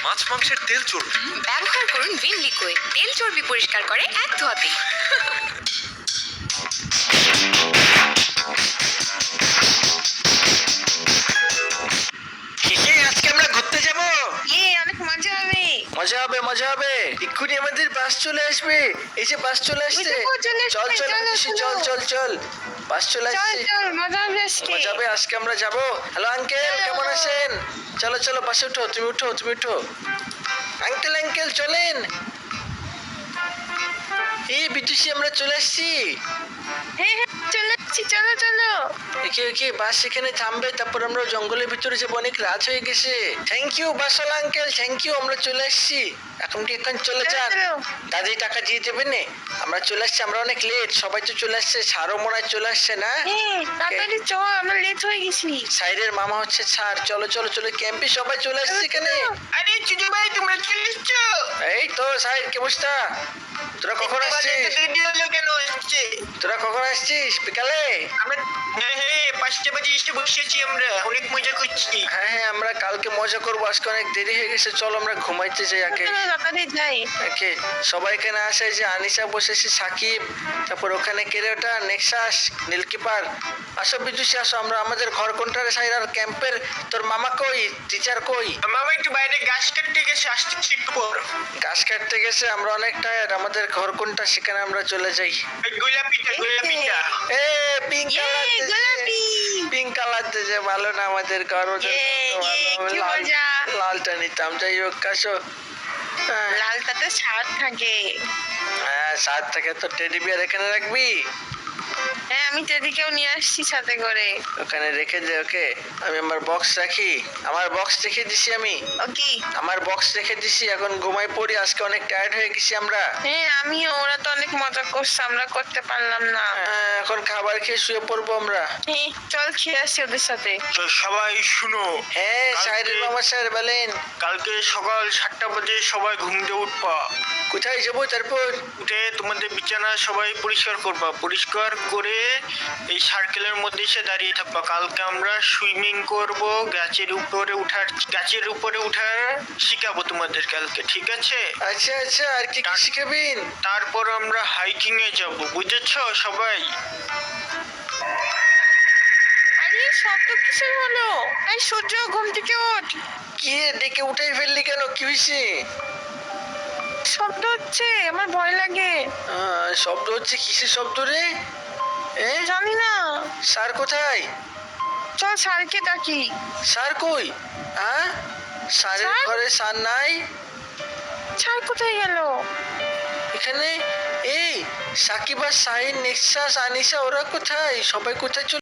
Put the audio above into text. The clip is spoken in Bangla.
মাছ মাংসের তেল চর্বি। ব্যবহার করুন ভিন লিকুইড, তেল চর্বি পরিষ্কার করে এক ধোয়াতেই। আজকে আমরা ঘুরতে যাব। অনেক মজা হবে। মজা হবে মজা হবে, এক্ষুনি আমাদের বাস চলে আসবে। এই যে বাস চলে আসছে। চল চল চল চল চল, বাস চলে আসছে। মজা হবে আজকে। মজা হবে আজকে, আমরা যাব। হ্যালো আঙ্কেল, কেমন আছেন? চলো চলো বাসে উঠো, তুমি উঠো তুমি উঠো। আঙ্কেল আঙ্কেল চলেন। এই বিটুসি আমরা চলে আসছি। হ্যাঁ চলে আসছি, চলো চলো। ওকে ওকে, বাস এখানে থামবে, তারপর আমরা জঙ্গলের ভিতরে যাবো, অনেক রাত হয়ে গেছে। থ্যাংক ইউ বাসওয়ালা আঙ্কেল, থ্যাংক ইউ, আমরা চলে আসছি। এখন চলে যান, দাদি টাকা দিয়ে দেবেন নে। আমরা চলে আসছি, আমরা অনেক লেট, সবাই তো চলে আসছে, ছাড়ও মনে হয় চলে আসছে না? তাড়াতাড়ি চল, আমরা লেট হয়ে গেছি। সাইডের মামা হচ্ছে ছাড়, চলো চলো চলো, ক্যাম্পে সবাই চলে আসছে এখানে। আরে চুজু ভাই, তোমরা চলে এসছো? এই তো সাইড, কি অবস্থা? তোরা কখন আসছিস? দেরি হলো কেন আসছে? তোরা কখন আসছিস? বিকালে? আমরা হ্যাঁ 5টা বাজে এসে বসেছি, আমরা অনেক মজা করছি। হ্যাঁ হ্যাঁ, আমরা কালকে মজা করবো, আজকে অনেক দেরি হয়ে গেছে, চলো আমরা ঘুমাইতে যাই আগে। তাড়াতাড়ি যাই। ওকে, সবাই এখানে আসে, যে আনিসা বসেছে, সাকিব, তারপর ওখানে কেরেটা, নেক্সাস, নীলকিপার। আসো বিদুষি আসো, আমরা আমাদের ঘর কোনটা রে সাইড? আর ক্যাম্পের তোর মামা কই, টিচার কই? মামা একটু বাইরে গাছ কাটতে গেছে, আসতেছি একটু পর। গাছ কাটতে গেছে, আমরা অনেক টায়ার্ড, আমাদের ঘর কোনটা সেখানে আমরা চলে যাই। গোলাপিটা গোলাপিটা। এ পিঙ্ক কালার, গোলাপি। পিঙ্ক কালার যে ভালো না আমাদের ঘর, ওদের কি মজা। লালটা নিতাম। যাই হোক আসো। লালটাতে স্বাদ থাকে। হ্যাঁ সাত থেকে তো টেডি বিয়ার এখানে রাখবি। হ্যাঁ আমি টেডিকেও নিয়ে আসছি সাথে করে। ওখানে রেখে দে ওকে। আমি আমার বক্স রাখি, আমার বক্স রেখে দিছি আমি। ওকে। আমার বক্স রেখে দিছি, এখন ঘুমাই পড়ি, আজকে অনেক টায়ার্ড হয়ে গেছি আমরা। হ্যাঁ আমিও, ওরা তো অনেক মজা করছে, আমরা করতে পারলাম না। হ্যাঁ, এখন খাবার খেয়ে শুয়ে পড়বো আমরা। হ্যাঁ চল খেয়ে আসি ওদের সাথে। তো সবাই শুনো, হ্যাঁ কালকে- সাইডের মামা স্যার বলেন। কালকে সকাল 7টা বাজে সবাই ঘুম দিয়ে উঠবা। কোথায় যাবো তারপর? উঠে তোমাদের বিছানা সবাই পরিষ্কার করবা, পরিষ্কার করে এই সার্কেলের মধ্যে এসে দাঁড়িয়ে থাকবা। কালকে আমরা সুইমিং করব, গাছের উপরে উঠার শিখাবো তোমাদের কালকে, ঠিক আছে? আচ্ছা আচ্ছা, আর কি কি শিখাবেন? তারপর আমরা হাইকিং এ যাব, বুঝেছো সবাই? আরে শব্দ কিসের হলো? এই সূর্য, ঘুম থেকে ওঠ। কি রে, ডেকে উঠাই ফেললি কেন, কি হয়েছে? শব্দ হচ্ছে, আমার ভয় লাগে। শব্দ হচ্ছে, কিসের শব্দ রে? জানি না। স্যার কোথায়? চল স্যারকে ডাকি। স্যার কই? হ্যাঁ, স্যারের স্যার? ঘরে স্যার নাই। স্যার কোথায় গেল? এখানে এই সাকিব আর সাহিন, নেক্সাস, আনিসা, ওরা কোথায়? সবাই কোথায় চলে